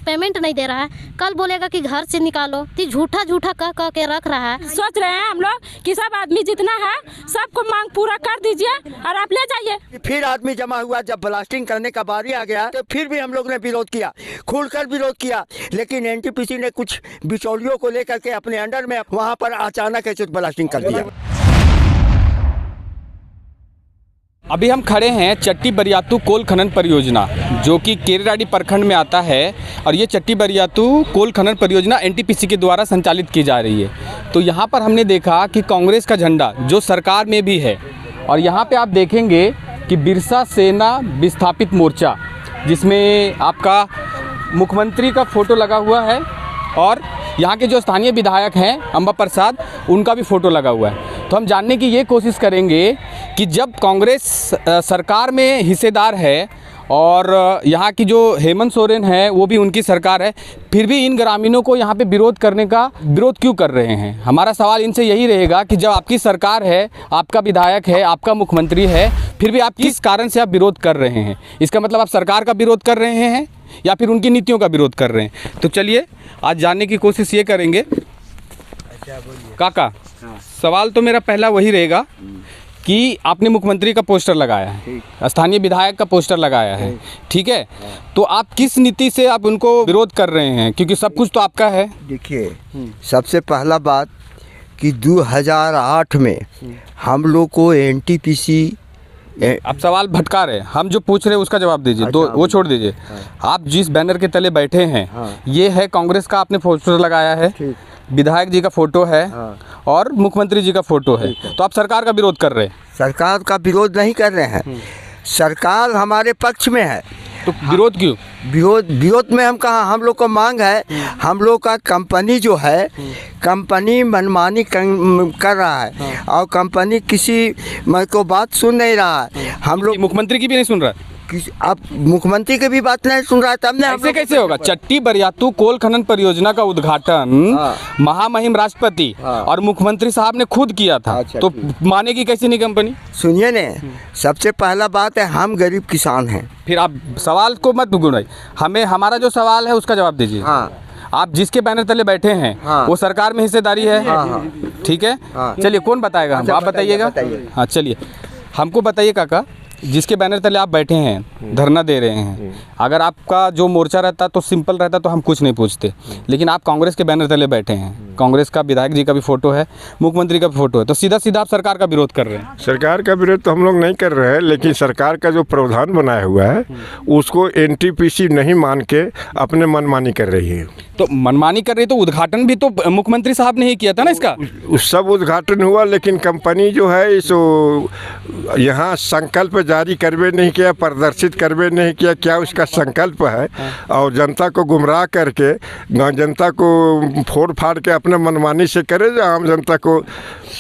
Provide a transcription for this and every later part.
Payment नहीं दे रहा है, कल बोलेगा कि घर से निकालो, तो झूठा झूठा कह के रख रहा है। सोच रहे हैं हम लोग कि सब आदमी जितना है सबको मांग पूरा कर दीजिए और आप ले जाइए। फिर आदमी जमा हुआ, जब ब्लास्टिंग करने का बारी आ गया तो फिर भी हम लोग ने विरोध किया, खुलकर विरोध किया, लेकिन एनटीपीसी ने कुछ बिचौलियों को लेकर के अपने अंडर में वहां पर अचानक ऐसे ब्लास्टिंग कर दिया। अभी हम खड़े हैं चट्टी बरियातू कोल खनन परियोजना, जो कि केरेडाडी प्रखंड में आता है, और ये चट्टी बरियातू कोल खनन परियोजना एनटीपीसी के द्वारा संचालित की जा रही है। तो यहाँ पर हमने देखा कि कांग्रेस का झंडा जो सरकार में भी है, और यहाँ पे आप देखेंगे कि बिरसा सेना विस्थापित मोर्चा, जिसमें आपका मुख्यमंत्री का फ़ोटो लगा हुआ है और यहाँ के जो स्थानीय विधायक हैं अंबा प्रसाद, उनका भी फ़ोटो लगा हुआ है। तो हम जानने की ये कोशिश करेंगे कि जब कांग्रेस सरकार में हिस्सेदार है और यहाँ की जो हेमंत सोरेन है वो भी उनकी सरकार है, फिर भी इन ग्रामीणों को यहाँ पे विरोध क्यों कर रहे हैं? हमारा सवाल इनसे यही रहेगा कि जब आपकी सरकार है, आपका विधायक है, आपका मुख्यमंत्री है, फिर भी आप किस कारण से आप विरोध कर रहे हैं? इसका मतलब आप सरकार का विरोध कर रहे हैं या फिर उनकी नीतियों का विरोध कर रहे हैं? तो चलिए आज जानने की कोशिश ये करेंगे। काका, सवाल तो मेरा पहला वही रहेगा कि आपने मुख्यमंत्री का पोस्टर लगाया है, स्थानीय विधायक का पोस्टर लगाया है, ठीक है, तो आप किस नीति से आप उनको विरोध कर रहे हैं? क्योंकि सब कुछ तो आपका है। देखिए, सबसे पहला बात कि 2008 में हम लोग को एनटीपीसी, आप सवाल भटका रहे हैं, हम जो पूछ रहे हैं उसका जवाब दीजिए। तो वो छोड़ दीजिए। आप जिस बैनर के तले बैठे हैं, ये है कांग्रेस का, आपने पोस्टर लगाया है, विधायक जी का फोटो है और मुख्यमंत्री जी का फोटो है, तो आप सरकार का विरोध कर रहे हैं? सरकार का विरोध नहीं कर रहे हैं, सरकार हमारे पक्ष में है। तो विरोध क्यों? विरोध में हम कहा, हम लोग को मांग है, हम लोग का कंपनी जो है, कंपनी मनमानी कर रहा है और कंपनी किसी को बात सुन नहीं रहा है। हम लोग मुख्यमंत्री की भी नहीं सुन रहा है। अब मुख्यमंत्री की भी बात नहीं सुन रहा है, तब ने ऐसे कैसे होगा? चट्टी बरियातू कोल खनन परियोजना का उद्घाटन महामहिम राष्ट्रपति और मुख्यमंत्री साहब ने खुद किया था। तो मानेगी कैसे नहीं कंपनी? सुनिए ने, सबसे पहला बात है हम गरीब किसान हैं। फिर आप सवाल को मत भूलिए, हमें हमारा जो सवाल है उसका जवाब दीजिए। आप जिसके बैनर तले बैठे हैं वो सरकार में हिस्सेदारी है, ठीक है? चलिए, कौन बताएगा हमको? आप बताइएगा। हाँ चलिए, हमको बताइए काका, जिसके बैनर तले आप बैठे हैं, धरना दे रहे हैं, अगर आपका जो मोर्चा रहता तो सिंपल रहता तो हम कुछ नहीं पूछते, लेकिन आप कांग्रेस के बैनर तले बैठे हैं, कांग्रेस का विधायक जी का भी फोटो है, मुख्यमंत्री का भी फोटो है, तो सीधा सीधा आप सरकार का विरोध कर रहे हैं। सरकार का विरोध तो हम लोग नहीं कर रहे हैं, लेकिन सरकार का जो प्रावधान बनाया हुआ है उसको एनटीपीसी नहीं मान के अपने मनमानी कर रही है। तो मनमानी कर रही है तो उद्घाटन भी तो मुख्यमंत्री साहब ने ही किया था ना इसका। सब उद्घाटन हुआ, लेकिन कंपनी जो है इस यहाँ संकल्प जारी करवे नहीं किया, प्रदर्शित करवे नहीं किया, क्या उसका संकल्प है, और जनता को गुमराह करके, जनता को फोड़ फाड़ के अपने मनमानी से करे, जो आम जनता को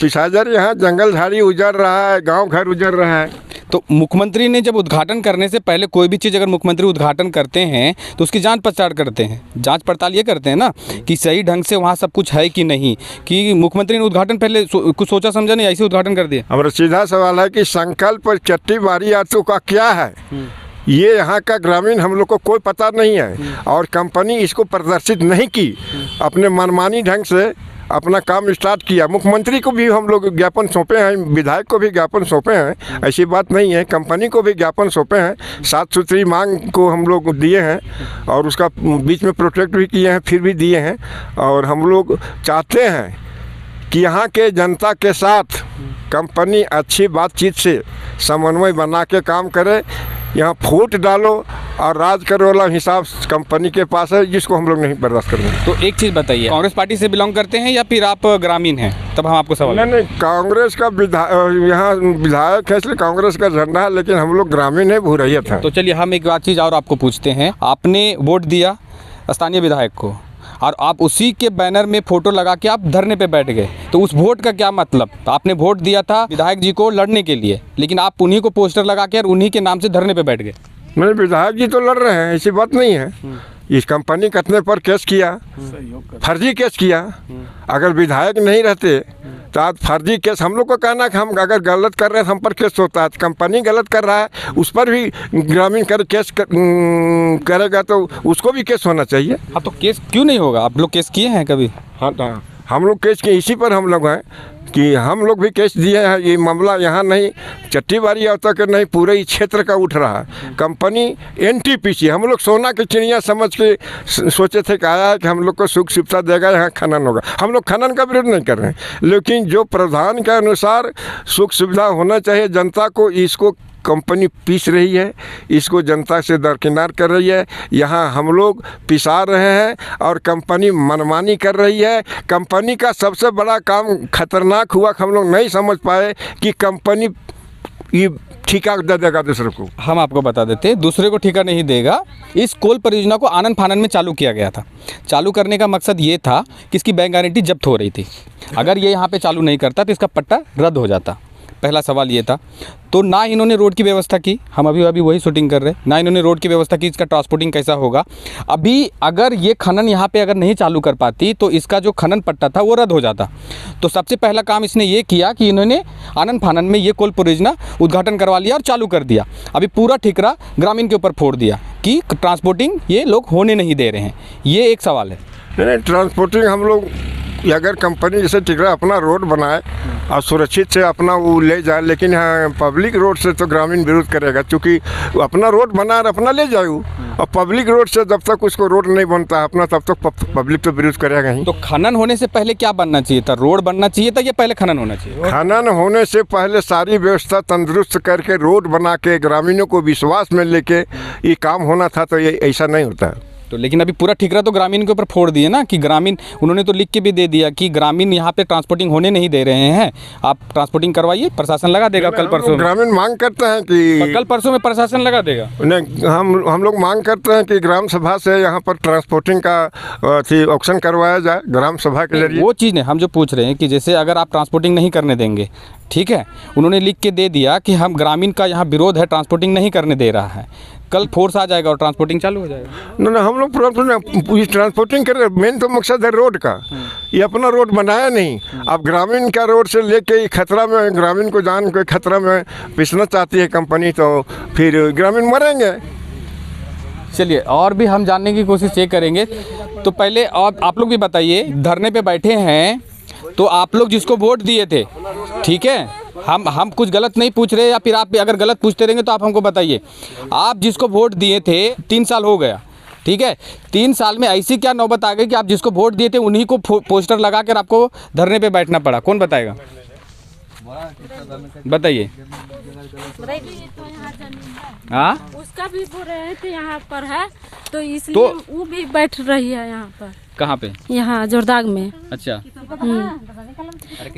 पिछा जा रही। यहाँ जंगल झाड़ी उजड़ रहा है, गांव घर उजड़ रहा है। तो मुख्यमंत्री ने जब उद्घाटन करने से पहले कोई भी चीज़ अगर मुख्यमंत्री उद्घाटन करते हैं तो उसकी जांच पड़ताल करते हैं, जांच पड़ताल ये करते हैं ना कि सही ढंग से वहाँ सब कुछ है कि नहीं, कि मुख्यमंत्री ने उद्घाटन पहले कुछ सोचा समझा नहीं, ऐसे उद्घाटन कर दिया। हमारा सीधा सवाल है कि संकल्प चट्टी बरियातू का क्या है, ये यहाँ का ग्रामीण हम लोग को कोई पता नहीं है, और कंपनी इसको प्रदर्शित नहीं की, अपने मनमानी ढंग से अपना काम स्टार्ट किया। मुख्यमंत्री को भी हम लोग ज्ञापन सौंपे हैं, विधायक को भी ज्ञापन सौंपे हैं, ऐसी बात नहीं है, कंपनी को भी ज्ञापन सौंपे हैं, साफ सुथरी मांग को हम लोग दिए हैं और उसका बीच में प्रोटेक्ट भी किए हैं, फिर भी दिए हैं। और हम लोग चाहते हैं कि यहाँ के जनता के साथ कंपनी अच्छी बातचीत से समन्वय बना के काम करे, यहाँ फूट डालो और राज करो वाला हिसाब कंपनी के पास है, जिसको हम लोग नहीं बर्दाश्त करेंगे। तो एक चीज़ बताइए, कांग्रेस पार्टी से बिलोंग करते हैं या फिर आप ग्रामीण हैं? तब हम आपको सवाल। नहीं, कांग्रेस का यहाँ विधायक है, इसलिए कांग्रेस का झंडा है, लेकिन हम लोग ग्रामीण है, भूरैयत है। तो चलिए हम एक बात चीज़ और आपको पूछते हैं, आपने वोट दिया स्थानीय विधायक को और आप उसी के बैनर में फोटो लगा के आप धरने पे बैठ गए, तो उस वोट का क्या मतलब? आपने वोट दिया था विधायक जी को लड़ने के लिए, लेकिन आप उन्हीं को पोस्टर लगा के और उन्हीं के नाम से धरने पे बैठ गए। नहीं, विधायक जी तो लड़ रहे हैं, ऐसी बात नहीं है। इस कंपनी कथने पर केस किया, फर्जी केस किया। अगर विधायक नहीं रहते तो आज फर्जी केस हम लोग को कहना है कि हम अगर गलत कर रहे हैं तो हम पर केस होता है, कंपनी गलत कर रहा है उस पर भी ग्रामीण करेगा तो उसको भी केस होना चाहिए। हाँ, तो केस क्यों नहीं होगा? आप लोग केस किए हैं कभी? हाँ, हम लोग केस के इसी पर हम लोग हैं कि हम लोग भी केस दिए हैं। ये मामला यहाँ नहीं चट्टी बारिया तक नहीं, पूरे ही क्षेत्र का उठ रहा है। कंपनी NTPC हम लोग सोना की चिड़िया समझ के सोचे थे कि आया है कि हम लोग को सुख सुविधा देगा, यहाँ खनन होगा। हम लोग खनन का विरोध नहीं कर रहे हैं, लेकिन जो प्रधान के अनुसार सुख सुविधा होना चाहिए जनता को, इसको कंपनी पीस रही है, इसको जनता से दरकिनार कर रही है। यहाँ हम लोग पिसा रहे हैं और कंपनी मनमानी कर रही है। कंपनी का सबसे बड़ा काम खतरनाक हुआ कि हम लोग नहीं समझ पाए कि कंपनी ये ठेका दे देगा दूसरे को। हम आपको बता देते हैं, दूसरे को ठेका नहीं देगा। इस कोल परियोजना को आनन फानन में चालू किया गया था। चालू करने का मकसद ये था कि इसकी बैंक गारंटी जब्त हो रही थी। अगर ये यहाँ पे चालू नहीं करता तो इसका पट्टा रद्द हो जाता। पहला सवाल ये था। तो ना इन्होंने रोड की व्यवस्था की, हम अभी वही शूटिंग कर रहे हैं, ना इन्होंने रोड की व्यवस्था की, इसका ट्रांसपोर्टिंग कैसा होगा। अभी अगर ये खनन यहाँ पे अगर नहीं चालू कर पाती तो इसका जो खनन पट्टा था वो रद्द हो जाता। तो सबसे पहला काम इसने ये किया कि इन्होंने आनन फानन में ये कोल परियोजना उद्घाटन करवा लिया और चालू कर दिया। अभी पूरा ठिकरा ग्रामीण के ऊपर फोड़ दिया कि ट्रांसपोर्टिंग ये लोग होने नहीं दे रहे हैं। ये एक सवाल है। नहीं, ट्रांसपोर्टिंग हम लोग अगर कंपनी जैसे टिकरा अपना रोड बनाए और सुरक्षित से अपना वो ले जाए, लेकिन यहाँ पब्लिक रोड से तो ग्रामीण विरोध करेगा, क्योंकि अपना रोड बना और अपना ले जाए। और पब्लिक रोड से जब तक उसको रोड नहीं बनता अपना, तब तक पब्लिक तो विरोध करेगा ही। तो खनन होने से पहले क्या बनना चाहिए था? रोड बनना चाहिए था या पहले खनन होना चाहिए? खनन होने से पहले सारी व्यवस्था तंदुरुस्त करके रोड बना के ग्रामीणों को विश्वास में लेके ये काम होना था। तो ये ऐसा नहीं होता है। तो लेकिन अभी पूरा ठिकरा तो ग्रामीण के ऊपर फोड़ दिए ना कि ग्रामीण, उन्होंने तो लिख के भी दे दिया कि ग्रामीण यहाँ पे ट्रांसपोर्टिंग होने नहीं दे रहे हैं, आप ट्रांसपोर्टिंग करवाइए, प्रशासन लगा देगा कल परसों। ग्रामीण मांग करते हैं कि कल परसों में प्रशासन लगा देगा। नहीं, हम लोग मांग करते हैं कि ग्राम सभा से यहाँ पर ट्रांसपोर्टिंग का ऑक्शन करवाया जाए ग्राम सभा के जरिए। वो चीज़ नहीं, हम जो पूछ रहे हैं कि जैसे अगर आप ट्रांसपोर्टिंग नहीं करने देंगे, ठीक है, उन्होंने लिख के दे दिया कि हम ग्रामीण का यहाँ विरोध है, ट्रांसपोर्टिंग नहीं करने दे रहा है, कल फोर्स आ जाएगा और ट्रांसपोर्टिंग चालू हो जाएगा। ना हम लोग ट्रांसपोर्टिंग कर रहे, मेन तो मकसद है रोड का। ये अपना रोड बनाया नहीं, अब ग्रामीण का रोड से लेके खतरा में, ग्रामीण को जान के खतरा में पिसना चाहती है कंपनी, तो फिर ग्रामीण मरेंगे। चलिए और भी हम जानने की कोशिश ये करेंगे। तो पहले आप लोग भी बताइए, धरने पे बैठे हैं तो आप लोग जिसको वोट दिए थे, ठीक है, हम कुछ गलत नहीं पूछ रहे, या फिर आप अगर गलत पूछते रहेंगे तो आप हमको बताइए। आप जिसको वोट दिए थे 3 साल हो गया, ठीक है, 3 साल में ऐसी क्या नौबत आ गई कि आप जिसको वोट दिए थे उन्हीं को पोस्टर लगा कर आपको धरने पे बैठना पड़ा? कौन बताएगा? बताइए। हाँ, उसका भी बोल रहे थे यहाँ पर है, तो इसलिए वो भी बैठ रही है यहाँ पर। कहाँ पे? यहाँ जोरदाग में। अच्छा।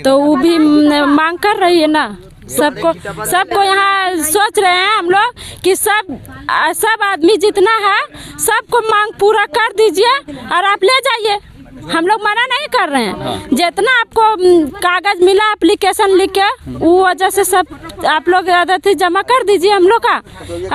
तो वो भी मांग कर रही है ना, सबको यहाँ सोच रहे हैं हम लोग कि सब आदमी जितना है सबको मांग पूरा कर दीजिए और आप ले जाइए। हम लोग मना नहीं कर रहे हैं। जितना आपको कागज मिला एप्लीकेशन लिख के, वो वजह से सब आप लोग अथी जमा कर दीजिए हम लोग का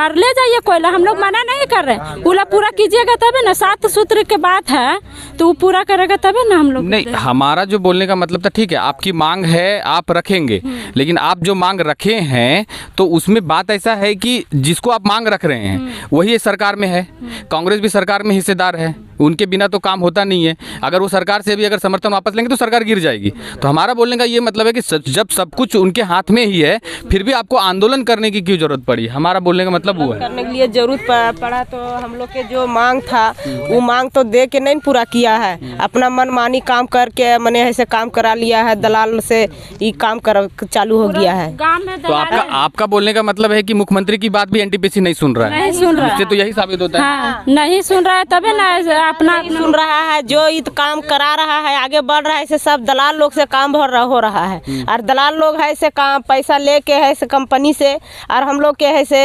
और ले जाइए कोयला। हम लोग मना नहीं कर रहे हैं, पूरा पूरा कीजिएगा तभी ना। 7 सूत्र के बात है तो वो पूरा करेगा तभी ना हम लोग। नहीं, हमारा जो बोलने का मतलब था, ठीक है, आपकी मांग है आप रखेंगे, लेकिन आप जो मांग रखे हैं तो उसमें बात ऐसा है कि जिसको आप मांग रख रहे हैं वही सरकार में है, कांग्रेस भी सरकार में हिस्सेदार है, उनके बिना तो काम होता नहीं है। अगर वो सरकार से भी अगर समर्थन वापस लेंगे तो सरकार गिर जाएगी। तो हमारा बोलने का ये मतलब है कि जब सब कुछ उनके हाथ में ही है, फिर भी आपको आंदोलन करने की क्यों जरूरत पड़ी? हमारा बोलने का मतलब वो है। करने के लिए जरूरत पड़ा तो हम लोग के जो मांग था वो मांग तो दे के नहीं पूरा किया है, अपना मनमानी काम करके मैंने ऐसे काम करा लिया है, दलाल से ये काम चालू हो गया है। तो आपका बोलने का मतलब है कि मुख्यमंत्री की बात भी एनटीपीसी नहीं सुन रहा है? नहीं सुन रहा है। इससे तो यही साबित होता है। हाँ, नहीं सुन रहा है तभी ना अपना सुन रहा है, जो इत काम करा रहा है आगे बढ़ रहा है, इसे सब दलाल लोग से काम हो रहा है। और दलाल लोग है से काम पैसा लेके है से कंपनी से, और हम लोग के है से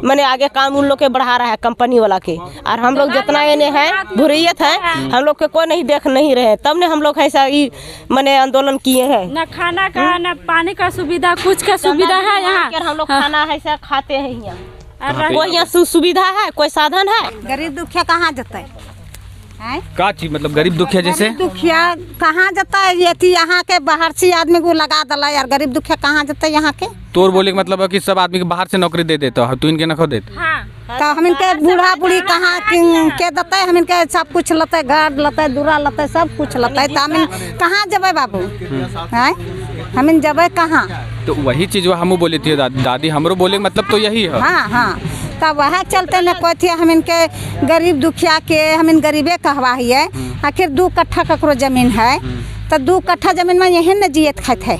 मैंने आगे काम उन लोग के बढ़ा रहा है कंपनी वाला के। और हम लोग जितना इन्हें है भुरियत है, हम लोग के कोई नहीं देख नहीं रहे, तब ने हम लोग ऐसा मैंने आंदोलन किए हैं। न खाना का न पानी का सुविधा, कुछ का सुविधा है यहाँ। हम लोग खाना ऐसा खाते हैं यहाँ, कोई यहाँ सुविधा है, कोई साधन है? गरीब दुखिया कहाँ जते? का चीज मतलब गरीब दुखिया जैसे दुखिया कहाँ जाता है? ये थी यहाँ के बाहर से आदमी को लगा दला यार, गरीब दुखिया कहाँ जाता है यहाँ के? तोर बोले का मतलब है कि सब आदमी के बाहर से नौकरी दे देते हो, तू इनके न खो देते। तो हम इनके बूढ़ा बूढ़ी कहाँ के देते हैं? हम इनके सब कुछ लते, घर लते, दूरा लते, सब कुछ लते। तो हम कहाँ जबे बाबू? हम इन जबे कहाँ? तो वही चीज वो हमू बोली थी दादी, हमरो बोले मतलब तो यही है। हाँ हाँ, तब वह चलते न कोई थी हम इनके गरीब दुखिया के, हम इन गरीबे कहवा है। आखिर 2 कट्ठा ककरो जमीन है तो 2 कट्ठा जमीन में यही न जियत खाते है,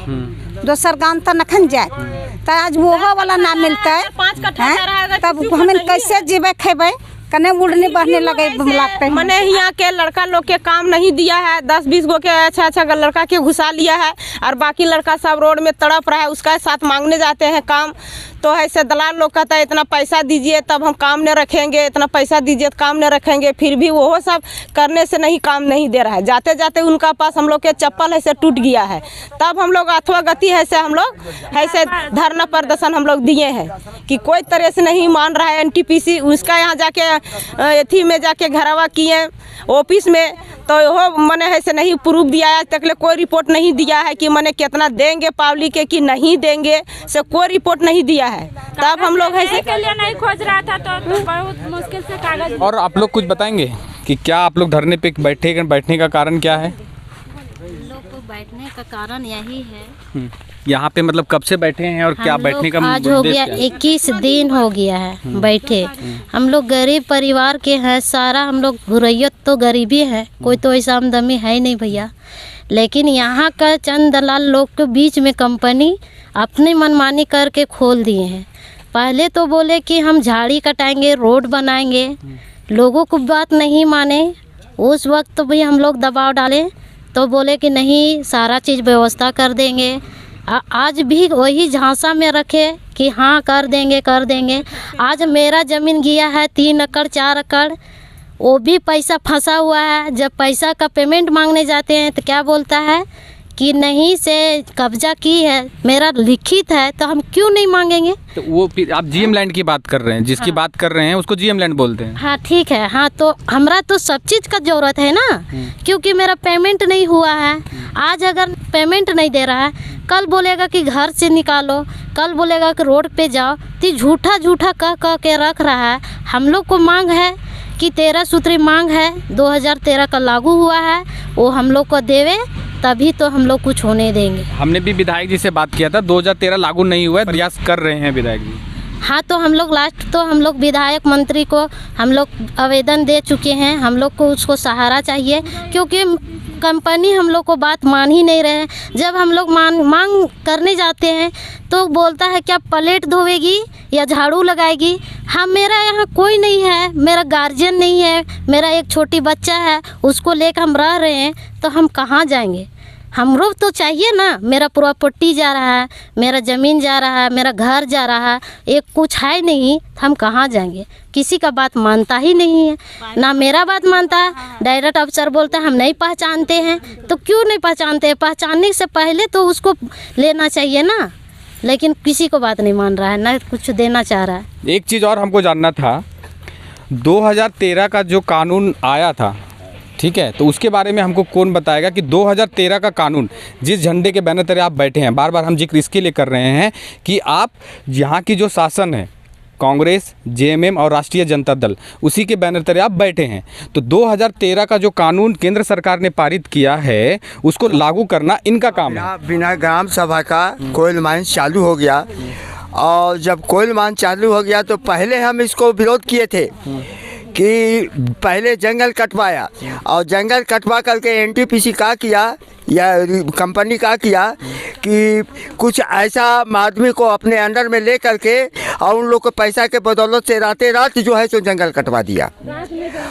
दोसर गांव तो नखन जाए। तो आज वो वाला ना मिलता है, 5 कट्ठा तब हम कैसे जीवे खेबे? कने उड़ने बढ़ने लगे लगते हैं। मैंने यहाँ के लड़का लोग के काम नहीं दिया है, 10-20 गो के अच्छा लड़का के घुसा लिया है और बाकी लड़का सब रोड में तड़प रहा है, उसका साथ मांगने जाते हैं काम। तो ऐसे दलाल लोग कहता है इतना पैसा दीजिए तब हम काम न रखेंगे, इतना पैसा दीजिए तो काम न रखेंगे। फिर भी वो सब करने से नहीं काम नहीं दे रहा है। जाते जाते उनका पास हम लोग के चप्पल ऐसे टूट गया है, तब हम लोग अथवा गति ऐसे हम लोग ऐसे धरना प्रदर्शन हम लोग दिए हैं कि कोई तरह से नहीं मान रहा है NTPC। उसका यहाँ जाके एथी में जाके घरवा किए ऑफिस में, तो वो मैंने ऐसे नहीं प्रूफ दिया है, तक ले कोई रिपोर्ट नहीं दिया है कि मैंने कितना देंगे पब्लिक के कि नहीं देंगे, से कोई रिपोर्ट नहीं दिया है। तब हम लोग ऐसे के लिए नहीं खोज रहा था तो बहुत मुश्किल से कागज। और आप लोग कुछ बताएंगे कि क्या आप लोग धरने पे बैठने का कारण क्या है? लोग को बैठने का कारण यही है, यहाँ पे मतलब कब से बैठे हैं और क्या बैठने का आज हो गया 21 दिन हो गया है बैठे। हम लोग गरीब परिवार के हैं, सारा हम लोग हुर्रियत तो गरीबी है, कोई तो ऐसा आमदनी है नहीं भैया। लेकिन यहाँ का चंद दलाल लोग के बीच में कंपनी अपनी मनमानी करके खोल दिए हैं। पहले तो बोले कि हम झाड़ी कटाएंगे, रोड बनाएंगे, लोगों को बात नहीं माने। उस वक्त तो भी हम लोग दबाव डाले तो बोले कि नहीं सारा चीज़ व्यवस्था कर देंगे। आज भी वही झांसा में रखे कि हाँ कर देंगे। आज मेरा ज़मीन गया है 3 एकड़ 4 एकड़, वो भी पैसा फंसा हुआ है। जब पैसा का पेमेंट मांगने जाते हैं तो क्या बोलता है कि नहीं से कब्जा की है, मेरा लिखित है, तो हम क्यों नहीं मांगेंगे? तो वो आप GM लैंड की बात कर रहे हैं, जिसकी बात कर रहे हैं उसको GM लैंड बोलते हैं। हाँ ठीक है, हाँ तो हमरा तो सब चीज़ का ज़रूरत है ना, क्योंकि मेरा पेमेंट नहीं हुआ है। आज अगर पेमेंट नहीं दे रहा है, कल बोलेगा कि घर से निकालो, कल बोलेगा कि रोड पे जाओ, तो झूठा कह के रख रहा है। हम लोग को मांग है कि 13 सूत्री मांग है, 2013 का लागू हुआ है, वो हम लोग को देवे तभी तो हम लोग कुछ होने देंगे। हमने भी विधायक जी से बात किया था, 2013 लागू नहीं हुआ है, प्रयास कर रहे हैं विधायक जी। हाँ तो हम लोग लास्ट तो हम लोग विधायक मंत्री को हम लोग आवेदन दे चुके हैं। हम लोग को उसको सहारा चाहिए, क्योंकि कंपनी हम लोग को बात मान ही नहीं रहे। जब हम लोग मांग करने जाते हैं तो बोलता है क्या प्लेट धोएगी या झाड़ू लगाएगी। हाँ मेरा यहाँ कोई नहीं है, मेरा गार्जियन नहीं है, मेरा एक छोटी बच्चा है, उसको लेकर हम रह रहे हैं, तो हम कहाँ जाएंगे? हमरो तो चाहिए ना, मेरा प्रॉपर्टी जा रहा है, मेरा ज़मीन जा रहा है, मेरा घर जा रहा है, एक कुछ है नहीं, हम कहाँ जाएंगे? किसी का बात मानता ही नहीं है, ना मेरा बात मानता है। डायरेक्ट अफसर बोलता है हम नहीं पहचानते हैं, तो क्यों नहीं पहचानते हैं? पहचानने से पहले तो उसको लेना चाहिए ना, लेकिन किसी को बात नहीं मान रहा है, ना कुछ देना चाह रहा है। एक चीज़ और हमको जानना था, 2013 का जो कानून आया था, ठीक है, तो उसके बारे में हमको कौन बताएगा कि 2013 का कानून, जिस झंडे के बैनर तले आप बैठे हैं, बार बार हम जिक्र इसके लिए कर रहे हैं कि आप यहाँ की जो शासन है, कांग्रेस, JMM और राष्ट्रीय जनता दल, उसी के बैनर तले आप बैठे हैं। तो 2013 का जो कानून केंद्र सरकार ने पारित किया है, उसको लागू करना इनका काम है। बिना ग्राम सभा का कोयल माइंस चालू हो गया, और जब कोयल माइंस चालू हो गया तो पहले हम इसको विरोध किए थे कि पहले जंगल कटवाया, और जंगल कटवा करके NTPC का किया या कंपनी का किया कि कुछ ऐसा आदमी को अपने अंडर में ले करके और उन लोग को पैसा के बदौलत से रात जो है सो जंगल कटवा दिया।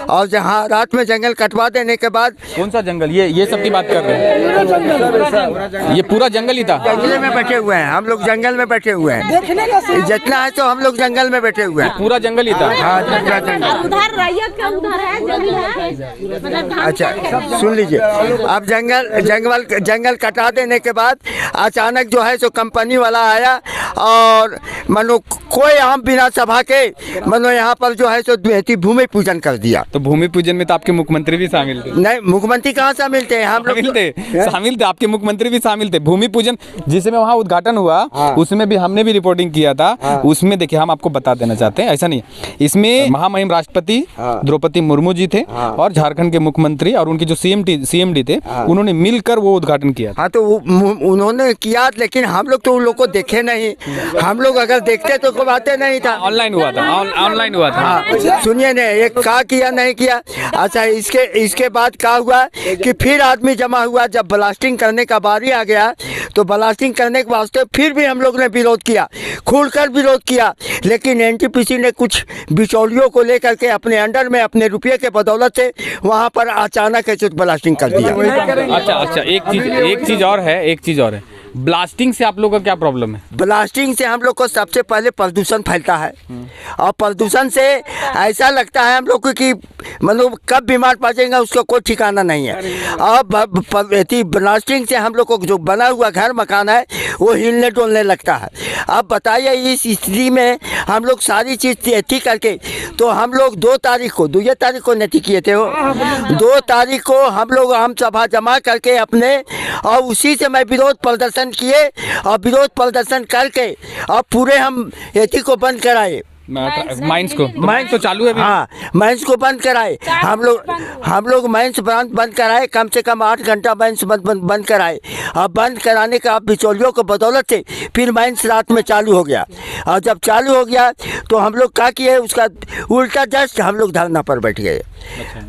और जहाँ रात में जंगल कटवा देने के बाद, कौन सा जंगल, ये सब की बात कर रहे हैं? ये पूरा जंगल ही था। जंगल में बैठे हुए हैं हम लोग, जंगल में बैठे हुए हैं, जितना है तो हम लोग जंगल में बैठे हुए हैं। पूरा जंगल ही था। हाँ पूरा जंगल। उधर रैयत का उधर है जमीन है। अच्छा सुन लीजिए, अब जंगल जंगल कटा देने के बाद अचानक जो है सो कंपनी वाला आया और मनो कोई आम बिना सभा के मनो यहाँ पर जो है सो भूमि पूजन कर दिया। तो भूमि पूजन में तो आपके मुख्यमंत्री भी शामिल थे। नहीं, मुख्यमंत्री कहाँ शामिल थे? हम लोग शामिल थे, आपके मुख्यमंत्री भी शामिल थे। भूमि पूजन जिसमें वहाँ उद्घाटन हुआ उसमें भी हमने भी रिपोर्टिंग किया था। उसमें देखिए हम आपको बता देना चाहते हैं, ऐसा नहीं, इसमें महामहिम राष्ट्रपति द्रौपदी मुर्मू जी थे और झारखंड के मुख्यमंत्री और उनके जो CMD थे उन्होंने मिलकर वो उद्घाटन किया। हाँ, तो उन्होंने किया, लेकिन हम लोग तो उन लोग को देखे नहीं। हम लोग अगर देखते तो कोई बातें नहीं था। ऑनलाइन हुआ था, ऑनलाइन हुआ था। सुनिए ने एक क्या किया नहीं किया। अच्छा, इसके बाद क्या हुआ कि फिर आदमी जमा हुआ। जब ब्लास्टिंग करने का बारी आ गया तो ब्लास्टिंग करने के वास्ते फिर भी हम लोग ने विरोध किया, खुलकर विरोध किया। लेकिन NTPC ने कुछ बिचौलियों को लेकर के अपने अंडर में अपने रुपये के बदौलत से वहाँ पर अचानक ऐसे ब्लास्टिंग कर दिया। अच्छा, एक चीज़ और है, ब्लास्टिंग से आप लोगों का क्या प्रॉब्लम है? ब्लास्टिंग से हम लोग को सबसे पहले प्रदूषण फैलता है और प्रदूषण से ऐसा लगता है हम लोग को कि मतलब कब बीमार पड़ जाएंगे उसका कोई ठिकाना नहीं है। और ब्लास्टिंग से हम लोग को जो बना हुआ घर मकान है वो हिलने डोलने लगता है। अब बताइए इस स्थिति में हम लोग सारी चीज़ ठीक करके, तो हम लोग 2 तारीख को नहीं किए थे, 2 तारीख को हम लोग आम सभा जमा करके अपने, और उसी से मैं विरोध प्रदर्शन किए और विरोध प्रदर्शन करके और पूरे हम एथी को बंद कराए, माइंस तो चालू है। हाँ, माइंस को बंद कराए। हम लोग माइंस बंद कराए, कम से कम 8 घंटा माइंस बंद कराए। और बंद कराने का बिचौलियों को बदौलत से फिर माइंस रात में चालू हो गया। और जब चालू हो गया तो हम लोग क्या किए, उसका उल्टा जस्ट हम लोग धरना पर बैठ गए।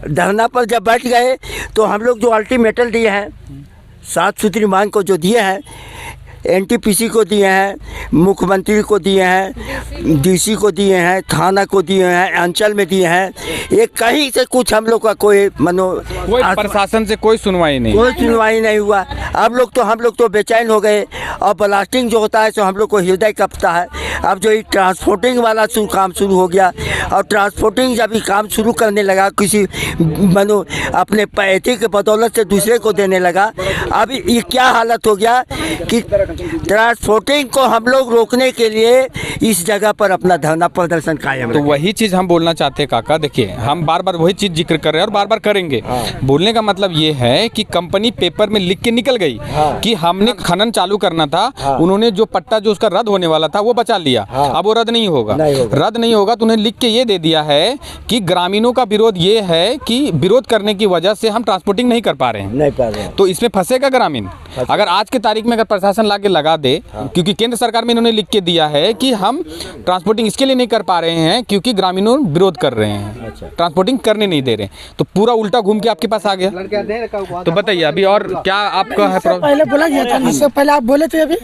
धरना पर जब बैठ गए तो हम लोग जो अल्टीमेटम दिए हैं, 7 सूत्री मांग को जो दिए हैं, NTPC को दिए हैं, मुख्यमंत्री को दिए हैं, DC को दिए हैं, थाना को दिए हैं, अंचल में दिए हैं, ये कहीं से कुछ हम लोग का कोई प्रशासन से कोई सुनवाई नहीं हुआ। हम लोग तो बेचैन हो गए। और ब्लास्टिंग जो होता है तो हम लोग को हृदय कपता है। अब जो ट्रांसपोर्टिंग वाला काम शुरू हो गया और ट्रांसपोर्टिंग जब भी काम शुरू करने लगा, किसी अपने पैसे के बदौलत से दूसरे को देने लगा। अब ये क्या हालत हो गया कि ट्रांसपोर्टिंग को हम लोग रोकने के लिए इस जगह पर अपना धरना प्रदर्शन कायम तो वही चीज़ हम बोलना चाहते हैं काका। देखिए हम बार बार वही चीज़ जिक्र कर रहे हैं और बार बार करेंगे। बोलने का मतलब ये है कि कंपनी पेपर में लिख के निकल गई कि हमने खनन चालू करना था, उन्होंने जो पट्टा जो उसका रद्द होने वाला था वो बचा लिया। अब वो रद्द नहीं होगा, रद्द नहीं होगा तो उन्हें लिख के ये दे दिया है कि ग्रामीणों का विरोध ये है कि विरोध करने की वजह से हम ट्रांसपोर्टिंग नहीं कर पा रहे हैं। तो इसमें फंसेगा ग्रामीण। अगर आज के तारीख में अगर प्रशासन लाके लगा दे, क्योंकि केंद्र सरकार में इन्होंने लिख के दिया है कि हम ट्रांसपोर्टिंग इसके लिए नहीं कर पा रहे हैं क्योंकि ग्रामीणों विरोध कर रहे हैं, ट्रांसपोर्टिंग करने नहीं दे रहे, तो पूरा उल्टा घूम के आपके पास आ गया। तो बताइए अभी और क्या आपका है? पहले बोला गया था, इससे पहले आप बोले थे अभी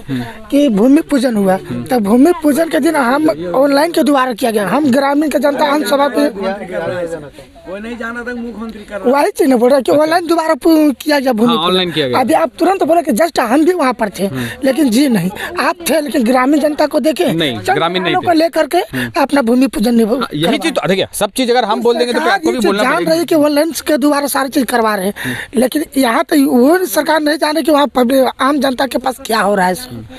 कि भूमि पूजन हुआ, तब भूमि पूजन के दिन हम ऑनलाइन के द्वारा किया गया। हम ग्रामीण के जनता हम सभा पे नहीं जाना था, मुख्यमंत्री कर वही चीज बोल रहा कि ऑनलाइन दोबारा किया गया, भूमि ऑनलाइन किया गया। अभी आप तुरंत बोले कि जस्ट हम भी वहाँ पर थे, लेकिन जी नहीं आप थे, लेकिन ग्रामीण जनता को देखे नहीं, ग्रामीण नहीं को लेकर के अपना भूमि पूजन यही चीज तो देखिए, सब चीज अगर हम बोल देंगे तो आपको भी बोलना जान रही कि ऑनलाइन के द्वारा सारी चीज करवा रहे हैं, लेकिन यहाँ तो वो सरकार नहीं जाने कि वहाँ पब्लिक आम जनता के पास क्या हो रहा है।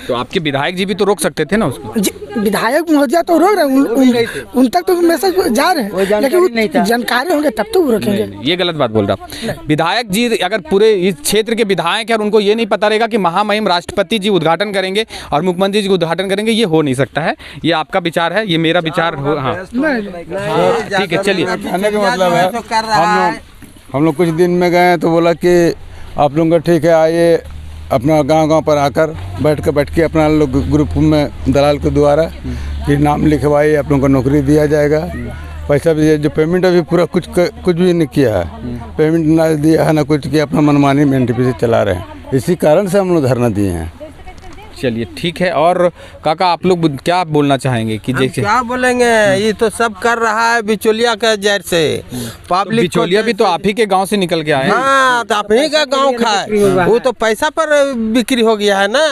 तो आपके विधायक जी भी तो रोक सकते थे ना उसको। विधायक महोदया तो रोक रहे हैं, उन तक तो मैसेज जा रहे हैं, लेकिन जानकारी होंगे तब तो रोकेंगे। ये गलत बात बोल रहा। विधायक जी अगर पूरे इस क्षेत्र के विधायक है और उनको ये नहीं पता रहेगा कि महामहिम राष्ट्रपति जी उद्घाटन करेंगे और मुख्यमंत्री जी उद्घाटन करेंगे, ये हो नहीं सकता है। ये आपका विचार है, ये मेरा विचार हो। हाँ ठीक है, चलिए। कहने का मतलब है हम लोग कुछ दिन में गए तो बोला कि आप लोगों का ठीक है, आइए अपना गांव पर आकर बैठ के अपना लोग ग्रुप में दलाल के द्वारा कि नाम लिखवाइए, आप लोगों को नौकरी दिया जाएगा, पैसा भी जो पेमेंट अभी पूरा कुछ भी नहीं किया है, पेमेंट ना दिया है ना कुछ किया, अपना मनमानी में NTPC चला रहे हैं। इसी कारण से हम लोग धरना दिए हैं। चलिए ठीक है। और काका आप लोग क्या बोलना चाहेंगे कि जैसे क्या बोलेंगे, ये तो सब कर रहा है बिचौलिया का जैर से। पब्लिक बिचौलिया भी तो आप ही के गांव से निकल के आए हैं। हाँ, तो आप ही का गांव खाए, वो तो पैसा पर बिक्री हो गया है ना।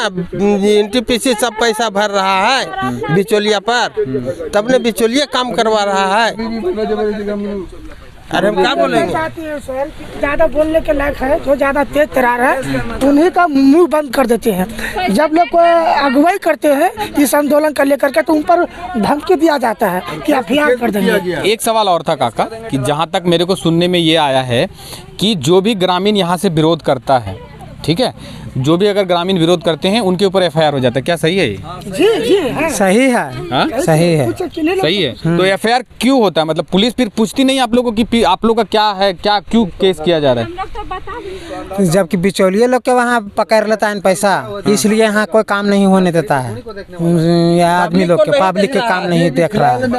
NTPC सब पैसा भर रहा है बिचौलिया पर, तब ने बिचौलिया काम करवा रहा है। अरे हम क्या बोलेंगे? चाहती है सर, ज्यादा बोलने के लायक है, जो ज्यादा तेज तरार है उन्हीं का मुंह बंद कर देते हैं। जब लोग को अगुवाई करते हैं इस आंदोलन का लेकर के, तो उन पर धमकी दिया जाता है कि अभियान कर देंगे। एक सवाल और था काका कि जहाँ तक मेरे को सुनने में ये आया है कि जो भी ग्रामीण यहाँ से विरोध करता है, ठीक है, जो भी अगर ग्रामीण विरोध करते हैं उनके ऊपर एफआईआर हो जाता है, क्या सही है ये? जी है। सही है। हाँ? सही है। सही है। तो एफआईआर क्यों होता है? मतलब पुलिस फिर पूछती नहीं आप लोगों की आप लोग का क्या है, क्या क्यों केस किया जा रहा है? जबकि बिचौलिए लोग के वहाँ पकड़ लेता है पैसा, इसलिए यहाँ कोई काम नहीं होने देता है। यह आदमी लोग के, पब्लिक के काम नहीं देख रहा है।